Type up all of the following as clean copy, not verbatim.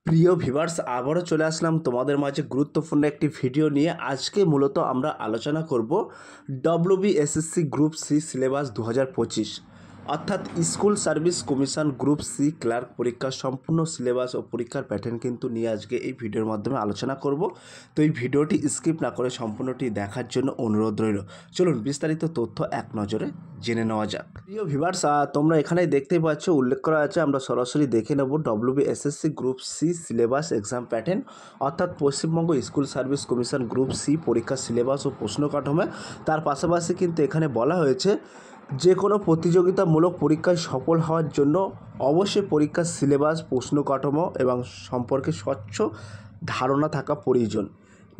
প্রিয় ভিউয়ার্স, আবারও চলে আসলাম তোমাদের মাঝে গুরুত্বপূর্ণ একটি ভিডিও নিয়ে। আজকে মূলত আমরা আলোচনা করব ডব্লিউবিএসএসসি গ্রুপ সি সিলেবাস 2025 অর্থাৎ school service commission group C clerk পরীক্ষার সম্পূর্ণ সিলেবাস ও পরীক্ষার প্যাটার্ন কিন্তু নিয়ে আজকে এই ভিডিওর মাধ্যমে আলোচনা করব। তো এই ভিডিওটি স্কিপ না করে সম্পূর্ণটি দেখার জন্য অনুরোধ রইল। চলুন বিস্তারিত তথ্য এক নজরে জেনে নেওয়া যাক। প্রিয় ভিউয়ার্স, তোমরা এখানে দেখতেই পাচ্ছ উল্লেখ করা আছে, আমরা সরাসরি দেখে নেব WBSSC group C syllabus exam pattern অর্থাৎ Paschimbanga school service commission group C পরীক্ষার সিলেবাস ও প্রশ্ন কাঠামো। তার পাশাপাশি কিন্তু এখানে বলা হয়েছে যে কোনো প্রতিযোগিতামূলক পরীক্ষায় সফল হওয়ার জন্য অবশ্যই পরীক্ষার সিলেবাস, প্রশ্ন কাঠামো এবং সম্পর্কে স্বচ্ছ ধারণা থাকা প্রয়োজন।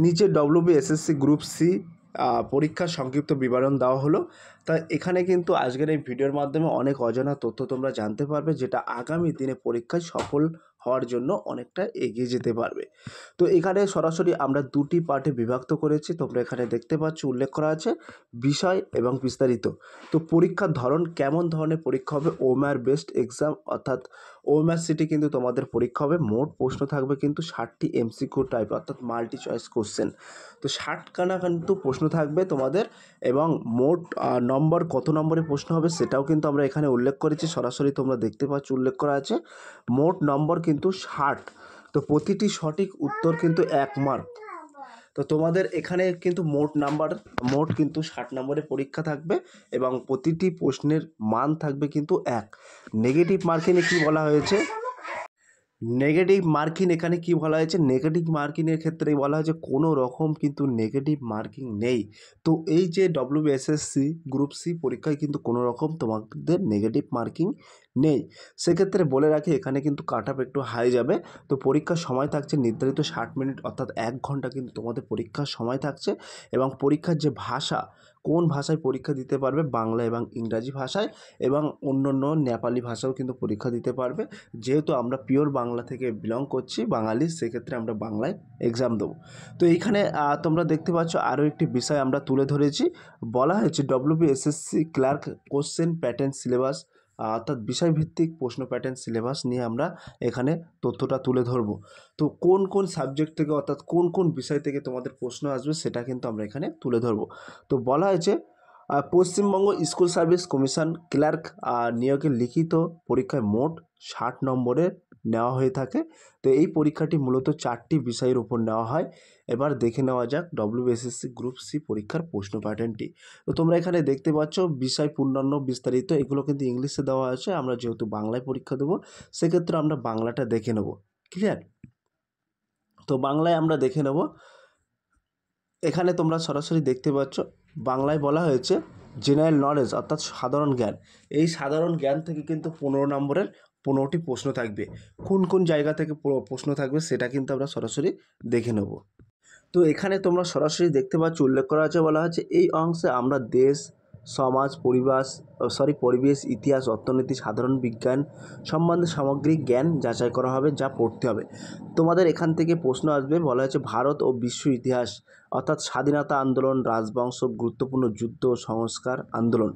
নিচে ডব্লিউবিএসএসসি গ্রুপ সি পরীক্ষার সংক্ষিপ্ত বিবরণ দেওয়া হলো। তাই এখানে কিন্তু আজকের এই ভিডিওর মাধ্যমে অনেক অজানা তথ্য তোমরা জানতে পারবে, যেটা আগামী দিনে পরীক্ষায় সফল হওয়ার জন্য অনেকটা এগিয়ে যেতে পারবে। তো এখানে সরাসরি আমরা দুটি পার্টে বিভক্ত করেছি, তোমরা এখানে দেখতে পাচ্ছ উল্লেখ করা আছে বিষয় এবং বিস্তারিত। তো পরীক্ষার ধরন, কেমন ধরনের পরীক্ষা হবে, ওএমআর বেসড এক্সাম অর্থাৎ ওএমআর সিটি কিন্তু তোমাদের পরীক্ষা হবে। মোট প্রশ্ন থাকবে কিন্তু 60টি এমসিকিউ টাইপ অর্থাৎ মাল্টি চয়েস কোশ্চেন। তো 60খানা কিন্তু প্রশ্ন থাকবে তোমাদের, এবং মোট নম্বর, কত নম্বরে প্রশ্ন হবে সেটাও কিন্তু আমরা এখানে উল্লেখ করেছি। সরাসরি তোমরা দেখতে পাচ্ছ উল্লেখ করা আছে মোট নম্বর কিন্তু 60। তো প্রতিটি সঠিক উত্তর কিন্তু 1 মার্ক। তো তোমাদের এখানে কিন্তু মোট কিন্তু 60 নম্বরের পরীক্ষা থাকবে এবং প্রতিটি প্রশ্নের মান থাকবে কিন্তু 1। নেগেটিভ মার্কিংয়ে কী বলা হয়েছে, নেগেটিভ মার্কিং এখানে কি বলা হয়েছে, নেগেটিভ মার্কিংয়ের ক্ষেত্রে বলা হয়েছে কোনো রকম কিন্তু নেগেটিভ মার্কিং নেই। তো এই যে ডব্লিউবিএসএসসি গ্রুপ সি পরীক্ষায় কিন্তু কোনো রকম তোমাদের নেগেটিভ মার্কিং নেই। সেক্ষেত্রে বলে রাখি এখানে কিন্তু কাট অফ একটু হাই যাবে। তো পরীক্ষার সময় থাকছে নির্ধারিত 60 মিনিট অর্থাৎ 1 ঘন্টা কিন্তু তোমাদের পরীক্ষার সময় থাকছে। এবং পরীক্ষার যে ভাষা, কোন ভাষায় পরীক্ষা দিতে পারবে, বাংলা এবং ইংরাজি ভাষায়, এবং অন্য নেপালি ভাষাও কিন্তু পরীক্ষা দিতে পারবে। যেহেতু আমরা পিওর বাংলা থেকে বিলং করছি, বাঙালি, সেক্ষেত্রে আমরা বাংলায় এক্সাম দেবো। তো এইখানে তোমরা দেখতে পাচ্ছ আরও একটি বিষয় আমরা তুলে ধরেছি। বলা হয়েছে WBSSC clerk question pattern syllabus অর্থাৎ বিষয়ভিত্তিক প্রশ্ন প্যাটার্ন সিলেবাস নিয়ে আমরা এখানে তথ্যটা তুলে ধরবো। তো কোন কোন সাবজেক্ট থেকে অর্থাৎ কোন কোন বিষয় থেকে তোমাদের প্রশ্ন আসবে সেটা কিন্তু আমরা এখানে তুলে ধরবো। তো বলা হয়েছে Paschimbanga school service commission clerk নিয়োগের লিখিত পরীক্ষায় মোট 60 নম্বরের নেওয়া হয়ে থাকে। তো এই পরীক্ষাটি মূলত 4টি বিষয়ের উপর নেওয়া হয়। এবার দেখে নেওয়া যাক ডব্লিউবিএসএসসি গ্রুপ সি পরীক্ষার প্রশ্ন প্যাটার্নটি। তো তোমরা এখানে দেখতে পাচ্ছ বিষয়, পূর্ণাঙ্গ, বিস্তারিত, এগুলো কিন্তু ইংলিশে দেওয়া আছে। আমরা যেহেতু বাংলায় পরীক্ষা দেবো সেক্ষেত্রে আমরা বাংলাটা দেখে নেব। ক্লিয়ার? তো বাংলায় আমরা দেখে নেব। এখানে তোমরা সরাসরি দেখতে পাচ্ছ বাংলায় বলা হয়েছে জেনারেল নলেজ অর্থাৎ সাধারণ জ্ঞান। এই সাধারণ জ্ঞান থেকে কিন্তু 15 নম্বরের 15টি প্রশ্ন থাকবে। কোন কোন জায়গা থেকে প্রশ্ন থাকবে সেটা কিন্তু আমরা সরাসরি দেখে নেব। তো এখানে তোমরা সরাসরি দেখতে পাচ্ছ উল্লেখ করা আছে, বলা আছে এই অংশে আমরা দেশ, সমাজ, পরিবেশ, ইতিহাস, অর্থনীতি, সাধারণ বিজ্ঞান সম্বন্ধে সামগ্রিক জ্ঞান যাচাই করা হবে, যা পড়তে হবে। তোমাদের এখান থেকে প্রশ্ন আসবে, বলা হয়েছে ভারত ও বিশ্ব ইতিহাস অর্থাৎ স্বাধীনতা আন্দোলন, রাজবংশ, গুরুত্বপূর্ণ যুদ্ধ, সংস্কার আন্দোলন।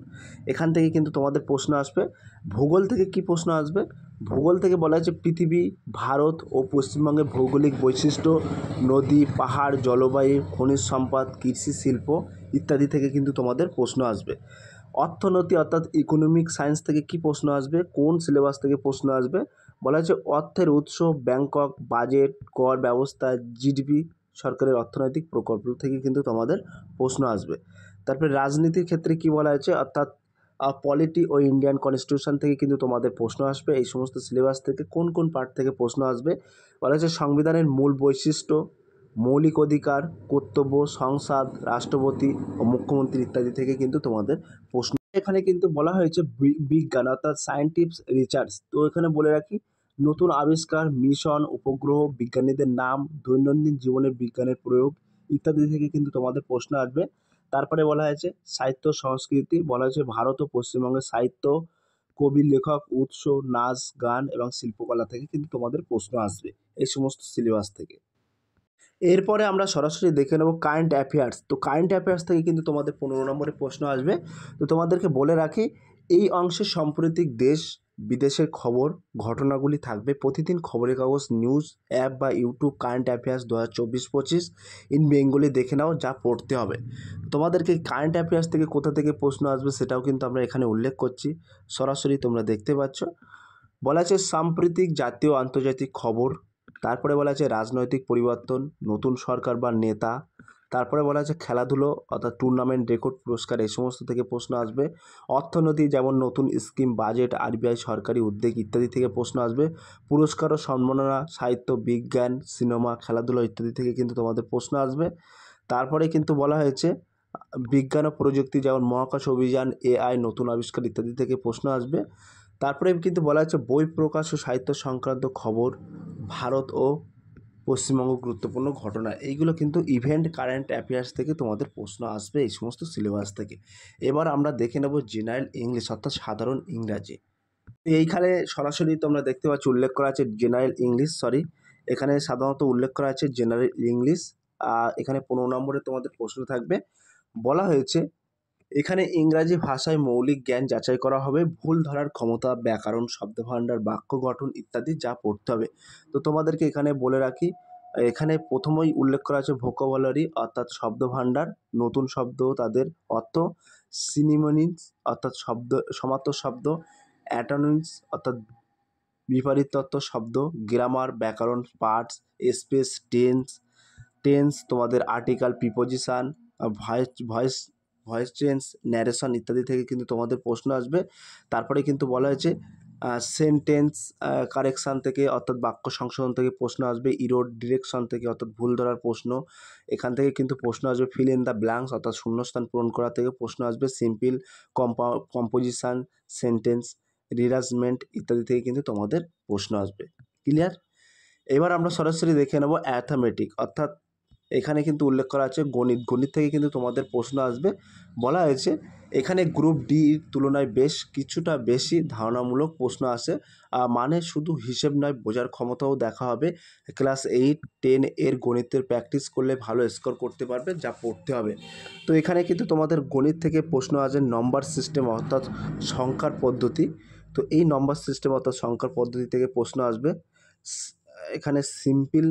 এখান থেকে কিন্তু তোমাদের প্রশ্ন আসবে। ভূগোল থেকে কি প্রশ্ন আসবে, ভূগোল থেকে বলা হয়েছে পৃথিবী, ভারত ও পশ্চিমবঙ্গের ভৌগোলিক বৈশিষ্ট্য, নদী, পাহাড়, জলবায়ু, খনিজ সম্পদ, কৃষি, শিল্প ইত্যাদি থেকে কিন্তু তোমাদের প্রশ্ন আসবে। অর্থনীতি অর্থাৎ ইকোনমিক সায়েন্স থেকে কি প্রশ্ন আসবে, কোন সিলেবাস থেকে প্রশ্ন আসবে, বলা হয়েছে অর্থের উৎস, ব্যাংকক, বাজেট, কর ব্যবস্থা, জিডিপি, সরকারের অর্থনৈতিক প্রকল্প থেকে কিন্তু তোমাদের প্রশ্ন আসবে। তারপরে রাজনীতির ক্ষেত্রে কি বলা হয়েছে, অর্থাৎ পলিটি ও ইন্ডিয়ান কনস্টিটিউশন থেকে কিন্তু তোমাদের প্রশ্ন আসবে। এই সমস্ত সিলেবাস থেকে কোন কোন পার্ট থেকে প্রশ্ন আসবে, বলা হয়েছে সংবিধানের মূল বৈশিষ্ট্য, মৌলিক অধিকার, কর্তব্য, সংসদ, রাষ্ট্রপতি ও মুখ্যমন্ত্রী ইত্যাদি থেকে কিন্তু তোমাদের প্রশ্ন। এখানে কিন্তু বলা হয়েছে বিজ্ঞান অর্থাৎ সায়েন্টিফিক রিসার্চ। তো এখানে বলে রাখি নতুন আবিষ্কার, মিশন, উপগ্রহ, বিজ্ঞানীদের নাম, দৈনন্দিন জীবনের বিজ্ঞানের প্রয়োগ ইত্যাদি থেকে কিন্তু তোমাদের প্রশ্ন আসবে। তারপরে বলা হয়েছে সাহিত্য সংস্কৃতি, বলা হয়েছে ভারত ও পশ্চিমবঙ্গের সাহিত্য, কবি, লেখক, উৎস, নাচ, গান এবং শিল্পকলা থেকে কিন্তু তোমাদের প্রশ্ন আসবে এই সমস্ত সিলেবাস থেকে। এরপরে আমরা সরাসরি দেখে নেব কারেন্ট অ্যাফেয়ার্স। তো কারেন্ট অ্যাফেয়ার্স থেকে কিন্তু তোমাদের 15 নম্বরের প্রশ্ন আসবে। তো তোমাদেরকে বলে রাখি এই অংশে সাম্প্রতিক দেশ বিদেশের খবর ঘটনাগুলি থাকবে। প্রতিদিন খবরের কাগজ, নিউজ অ্যাপ বা YouTube current affairs 2024-25 in Bengali দেখে নাও, যা পড়তে হবে। তোমাদেরকে কারেন্ট অ্যাফেয়ার্স থেকে কোথা থেকে প্রশ্ন আসবে সেটাও কিন্তু আমরা এখানে উল্লেখ করছি, সরাসরি তোমরা দেখতে পাচ্ছ। বলা আছে সাম্প্রতিক জাতীয় আন্তর্জাতিক খবর, তারপরে বলা আছে রাজনৈতিক পরিবর্তন, নতুন সরকার বা নেতা, তারপরে বলা আছে খেলাধুলো অর্থাৎ টুর্নামেন্ট, রেকর্ড, পুরস্কার, এই সমস্ত থেকে প্রশ্ন আসবে। অর্থনীতি যেমন নতুন স্কিম, বাজেট, আরবিআই, সরকারি উদ্যোগ ইত্যাদি থেকে প্রশ্ন আসবে। পুরস্কার ও সম্মাননা, সাহিত্য, বিজ্ঞান, সিনেমা, খেলাধুলো ইত্যাদি থেকে কিন্তু তোমাদের প্রশ্ন আসবে। তারপরে কিন্তু বলা হয়েছে বিজ্ঞান ও প্রযুক্তি যেমন মহাকাশ অভিযান, এআই, নতুন আবিষ্কার ইত্যাদি থেকে প্রশ্ন আসবে। তারপরে কিন্তু বলা হচ্ছে বই প্রকাশ ও সাহিত্য সংক্রান্ত খবর, ভারত ও পশ্চিমবঙ্গ গুরুত্বপূর্ণ ঘটনা, এইগুলো কিন্তু ইভেন্ট কারেন্ট অ্যাফেয়ার্স থেকে তোমাদের প্রশ্ন আসবে এই সমস্ত সিলেবাস থেকে। এবার আমরা দেখে নেব জেনারেল ইংলিশ অর্থাৎ সাধারণ ইংরাজি। এইখানে সরাসরি তোমরা দেখতে পাচ্ছ উল্লেখ করা আছে জেনারেল ইংলিশ, এখানে সাধারণত উল্লেখ করা আছে জেনারেল ইংলিশ। এখানে 15 নম্বরে তোমাদের প্রশ্ন থাকবে। বলা হয়েছে এখানে ইংরাজি ভাষায় মৌলিক জ্ঞান যাচাই করা হবে, ভুল ধরার ক্ষমতা, ব্যাকরণ, শব্দভাণ্ডার, বাক্য গঠন ইত্যাদি যা পড়তে হবে। তো তোমাদেরকে এখানে বলে রাখি, এখানে প্রথমেই উল্লেখ করা আছে ভোকাবুলারি অর্থাৎ শব্দভাণ্ডার, নতুন শব্দ তাদের অর্থ, সিনোনিমস অর্থাৎ শব্দ সমার্থক শব্দ, অ্যান্টোনিমস অর্থাৎ বিপরীতার্থ শব্দ, গ্রামার, ব্যাকরণ, পার্টস, স্পেস, টেন্স তোমাদের article, preposition, voice voice change, narration ইত্যাদি থেকে কিন্তু তোমাদের প্রশ্ন আসবে। তারপরে কিন্তু বলা হয়েছে সেন্টেন্স কারেকশান থেকে অর্থাৎ বাক্য সংশোধন থেকে প্রশ্ন আসবে, ইরোড ডিরেকশন থেকে অর্থাৎ ভুল ধরার প্রশ্ন, এখান থেকে কিন্তু প্রশ্ন আসবে, ফিল ইন দ্য ব্ল্যাঙ্কস অর্থাৎ শূন্যস্থান পূরণ করা থেকে প্রশ্ন আসবে, সিম্পল কম্পোজিশন, সেন্টেন্স রিঅ্যারেঞ্জমেন্ট ইত্যাদি থেকে কিন্তু তোমাদের প্রশ্ন আসবে। ক্লিয়ার? এবার আমরা সরাসরি দেখে নেব অ্যাথমেটিক অর্থাৎ এখানে কিন্তু উল্লেখ করা আছে গণিত থেকে কিন্তু তোমাদের প্রশ্ন আসবে। বলা হয়েছে এখানে গ্রুপ ডির তুলনায় বেশ কিছুটা বেশি ধারণামূলক প্রশ্ন আসে, মানে শুধু হিসেব নয়, বোঝার ক্ষমতাও দেখা হবে। ক্লাস 8-10 এর গণিতের প্র্যাকটিস করলে ভালো স্কোর করতে পারবে, যা পড়তে হবে। তো এখানে কিন্তু তোমাদের গণিত থেকে প্রশ্ন আসে নম্বর সিস্টেম অর্থাৎ সংখ্যার পদ্ধতি। তো এই নম্বর সিস্টেম অর্থাৎ সংখ্যার পদ্ধতি থেকে প্রশ্ন আসবে। এখানে সিম্পল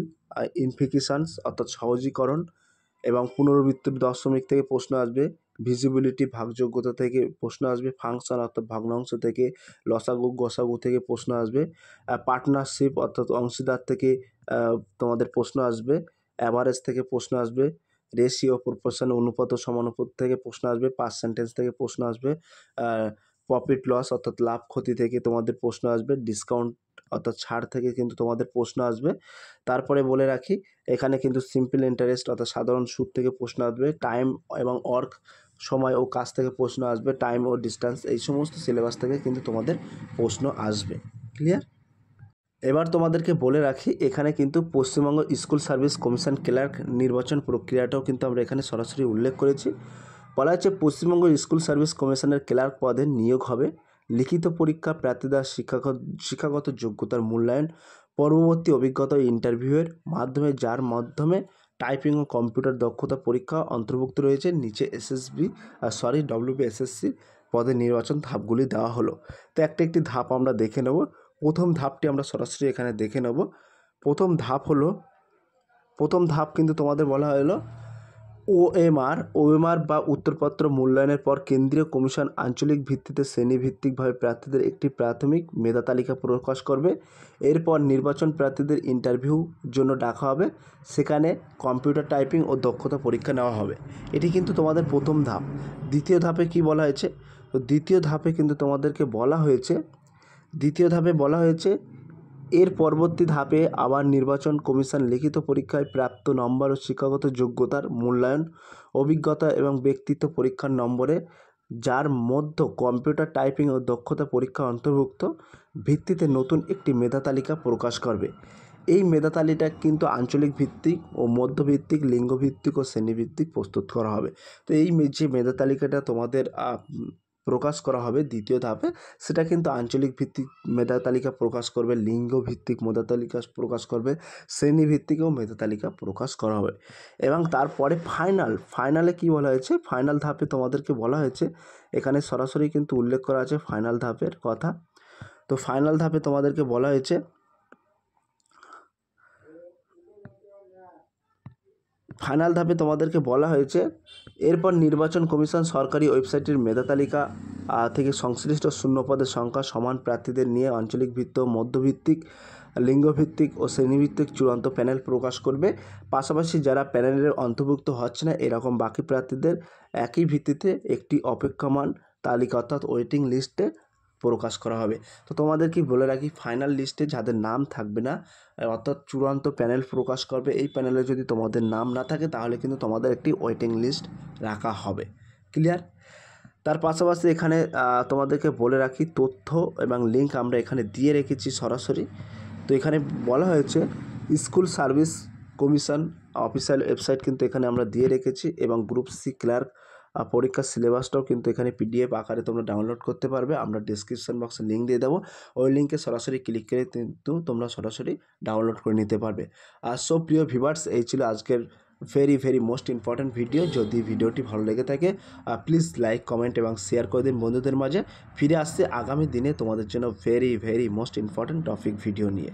ইনফিকিশানস অর্থাৎ সহজীকরণ এবং পুনরাবৃত্তির দশমিক থেকে প্রশ্ন আসবে, ভিজিবিলিটি ভাগযোগ্যতা থেকে প্রশ্ন আসবে, ফাংশন অর্থাৎ ভগ্নাংশ থেকে, লসাগু গসাগু থেকে প্রশ্ন আসবে, পার্টনারশিপ অর্থাৎ অংশীদার থেকে তোমাদের প্রশ্ন আসবে, অ্যাভারেজ থেকে প্রশ্ন আসবে, রেশিও প্রপোর্শন অনুপাত ও সমানুপাত থেকে প্রশ্ন আসবে, পার্সেন্টেজ থেকে প্রশ্ন আসবে, প্রফিট লস অর্থাৎ লাভ ক্ষতি থেকে তোমাদের প্রশ্ন আসবে, ডিসকাউন্ট অর্থাৎ ছাড় থেকে কিন্তু তোমাদের প্রশ্ন আসবে। তারপরে বলে রাখি এখানে কিন্তু সিম্পল ইন্টারেস্ট অর্থাৎ সাধারণ সুদ থেকে প্রশ্ন আসবে, টাইম এবং ওয়ার্ক সময় ও কাজ থেকে প্রশ্ন আসবে, টাইম ও ডিস্টেন্স এই সমস্ত সিলেবাস থেকে কিন্তু তোমাদের প্রশ্ন আসবে। ক্লিয়ার? এবার তোমাদেরকে বলে রাখি এখানে কিন্তু Paschimbanga school service commission clerk নির্বাচন প্রক্রিয়াটাও কিন্তু আমরা এখানে সরাসরি উল্লেখ করেছি। বলা হচ্ছে পশ্চিমবঙ্গ স্কুল সার্ভিস কমিশনের ক্লার্ক পদে নিয়োগ হবে, লিখিত পরীক্ষা, প্রার্থীদের শিক্ষাগত যোগ্যতার মূল্যায়ন, পরবর্তী অভিজ্ঞতা ইন্টারভিউয়ের মাধ্যমে, যার মাধ্যমে টাইপিং ও কম্পিউটার দক্ষতা পরীক্ষা অন্তর্ভুক্ত রয়েছে। নিচে WBSSC পদে নির্বাচন ধাপগুলি দেওয়া হলো। তো একটি ধাপ আমরা দেখে নেব। প্রথম ধাপটি আমরা সরাসরি এখানে দেখে নেব। প্রথম ধাপ কিন্তু তোমাদের বলা হলো ওএমআর বা উত্তরপত্র মূল্যায়নের পর কেন্দ্রীয় কমিশন আঞ্চলিক ভিত্তিতে শ্রেণীভিত্তিকভাবে প্রার্থীদের একটি প্রাথমিক মেধা তালিকা প্রকাশ করবে। এরপর নির্বাচন প্রার্থীদের ইন্টারভিউর জন্য ডাকা হবে, সেখানে কম্পিউটার টাইপিং ও দক্ষতা পরীক্ষা নেওয়া হবে। এটি কিন্তু তোমাদের প্রথম ধাপ। দ্বিতীয় ধাপে কি বলা হয়েছে? তো দ্বিতীয় ধাপে কিন্তু তোমাদেরকে বলা হয়েছে এর পরবর্তী ধাপে আবার নির্বাচন কমিশন লিখিত পরীক্ষায় প্রাপ্ত নম্বর ও শিক্ষাগত যোগ্যতার মূল্যায়ন, অভিজ্ঞতা এবং ব্যক্তিত্ব পরীক্ষার নম্বরে, যার মধ্যে কম্পিউটার টাইপিং ও দক্ষতা পরীক্ষা অন্তর্ভুক্ত, ভিত্তিতে নতুন একটি মেধা তালিকা প্রকাশ করবে। এই মেধা তালিকা কিন্তু আঞ্চলিক ভিত্তিক ও মধ্যভিত্তিক, লিঙ্গভিত্তিক ও শ্রেণীভিত্তিক প্রস্তুত করা হবে। তো এই যে মেধা তালিকাটা তোমাদের প্রকাশ করা হবে দ্বিতীয় ধাপে, সেটা কিন্তু আঞ্চলিক ভিত্তিক মেধা তালিকা প্রকাশ করবে, লিঙ্গ ভিত্তিক মেধা তালিকা প্রকাশ করবে, শ্রেণী ভিত্তিকও মেধা তালিকা প্রকাশ করা হবে। এবং তারপরে ফাইনালে কি বলা হয়েছে? ফাইনাল ধাপে তোমাদেরকে বলা হয়েছে, এখানে সরাসরি কিন্তু উল্লেখ করা আছে ফাইনাল ধাপের কথা। তো তো ফাইনাল ধাপে তোমাদেরকে বলা হয়েছে এরপর নির্বাচন কমিশন সরকারি ওয়েবসাইটের মেধা তালিকা থেকে সংশ্লিষ্ট শূন্য পদের সংখ্যা, সমান প্রার্থীদের নিয়ে আঞ্চলিক ভিত্তিক, মধ্যভিত্তিক, লিঙ্গভিত্তিক ও শ্রেণীভিত্তিক চূড়ান্ত প্যানেল প্রকাশ করবে। পাশাপাশি যারা প্যানেলের অন্তর্ভুক্ত হচ্ছে না এরকম বাকি প্রার্থীদের একই ভিত্তিতে একটি অপেক্ষমান তালিকা অর্থাৎ ওয়েটিং লিস্টে প্রকাশ করা হবে। তো তোমাদেরকে বলে রাখি, ফাইনাল লিস্টে যাদের নাম থাকবে না অর্থাৎ চূড়ান্ত প্যানেল প্রকাশ করবে, এই প্যানেলে যদি তোমাদের নাম না থাকে তাহলে কিন্তু তোমাদের একটি ওয়েটিং লিস্ট রাখা হবে। ক্লিয়ার? তার পাশাপাশি এখানে তোমাদেরকে বলে রাখি, তথ্য এবং লিঙ্ক আমরা এখানে দিয়ে রেখেছি সরাসরি। তো এখানে বলা হয়েছে school service commission official website কিন্তু এখানে আমরা দিয়ে রেখেছি, এবং গ্রুপ সি ক্লার্ক পরীক্ষার সিলেবাসটাও কিন্তু এখানে পিডিএফ আকারে তোমরা ডাউনলোড করতে পারবে। আমরা ডিসক্রিপশন বক্সে লিঙ্ক দিয়ে দেবো, ওই লিঙ্কে সরাসরি ক্লিক করে কিন্তু তোমরা সরাসরি ডাউনলোড করে নিতে পারবে। আর সো প্রিয় ভিউয়ার্স, এই ছিল আজকের ভেরি মোস্ট ইম্পর্ট্যান্ট ভিডিও। যদি ভিডিওটি ভালো লেগে থাকে প্লিজ লাইক, কমেন্ট এবং শেয়ার করে দিন বন্ধুদের মাঝে। ফিরে আসছে আগামী দিনে তোমাদের জন্য very most important topic video নিয়ে।